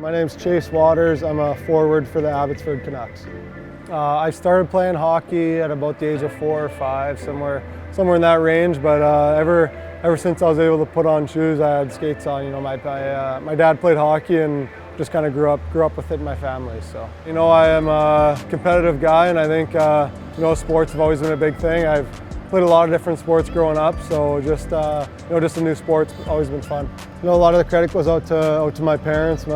My name's Chase Wouters. I'm a forward for the Abbotsford Canucks. I started playing hockey at about the age of 4 or 5, somewhere in that range. But ever since I was able to put on shoes, I had skates on. You know, my dad played hockey and just kind of grew up with it in my family. So, you know, I am a competitive guy, and I think you know, sports have always been a big thing. I've played a lot of different sports growing up, so just you know, just a new sport's always been fun. You know, a lot of the credit goes out to my parents.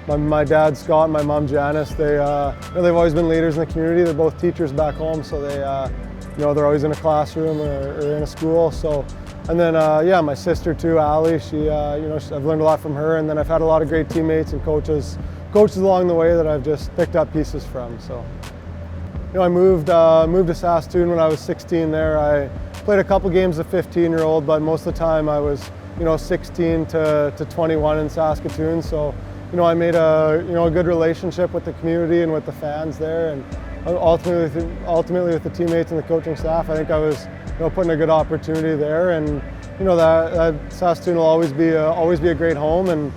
My dad Scott and my mom Janice. They've always been leaders in the community. They're both teachers back home, so you know, they're always in a classroom or in a school. So, and then yeah, my sister too, Allie. You know, I've learned a lot from her, and then I've had a lot of great teammates and coaches along the way that I've just picked up pieces from. So, you know, I moved to Saskatoon when I was 16. There, I played a couple games as a 15-year-old, but most of the time I was, you know, 16 to 21 in Saskatoon. So, you know, I made a good relationship with the community and with the fans there, and ultimately with the teammates and the coaching staff. I think I was, you know, putting a good opportunity there, and you know that Saskatoon will always be a great home. And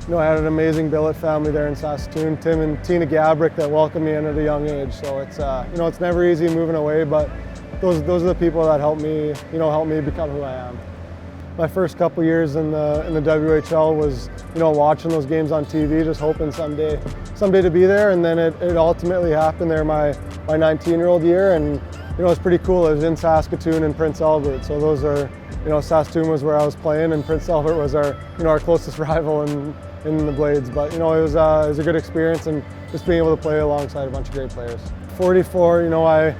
you know, I had an amazing billet family there in Saskatoon, Tim and Tina Gabrick, that welcomed me in at a young age. So it's you know, it's never easy moving away, but those are the people that helped me become who I am. My first couple years in the WHL was, you know, watching those games on TV, just hoping someday to be there, and then it ultimately happened there my 19-year-old year, and you know, it's pretty cool. It was in Saskatoon and Prince Albert, so those are, you know, Saskatoon was where I was playing, and Prince Albert was our closest rival in the Blades. But you know, it was a good experience, and just being able to play alongside a bunch of great players. 44, you know,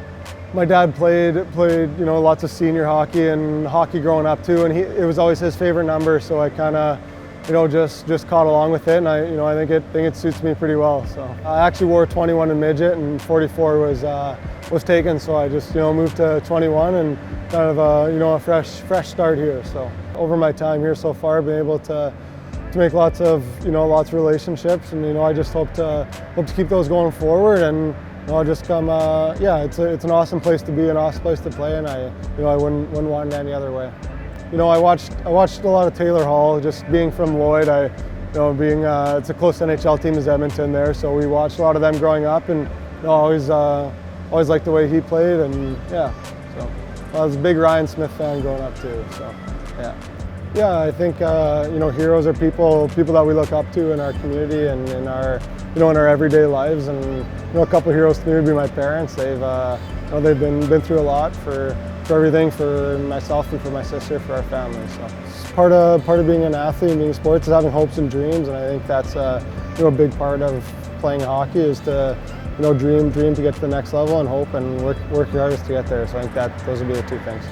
my dad played, you know, lots of senior hockey and hockey growing up too, and it was always his favorite number, so I kind of, you know, just caught along with it, and I think it suits me pretty well. So I actually wore 21 in midget, and 44 was taken, so I just, you know, moved to 21 and kind of you know, a fresh start here. So over my time here so far, I've been able to make lots of relationships, and you know, I just hope to keep those going forward. And I'll just come, yeah, it's an awesome place to be, an awesome place to play, and I wouldn't want it any other way. You know, I watched a lot of Taylor Hall, just being from Lloyd. It's a close NHL team as Edmonton there, so we watched a lot of them growing up, and you know, always liked the way he played, and yeah, so I was a big Ryan Smith fan growing up too. So yeah. Yeah, I think you know, heroes are people that we look up to in our community and in our everyday lives. And you know, a couple of heroes to me would be my parents. They've you know, they've been through a lot for everything, for myself and for my sister, for our family. So it's part of being an athlete and being sports is having hopes and dreams, and I think that's you know, a big part of playing hockey is to, you know, dream to get to the next level and hope and work your hardest to get there. So I think those would be the two things.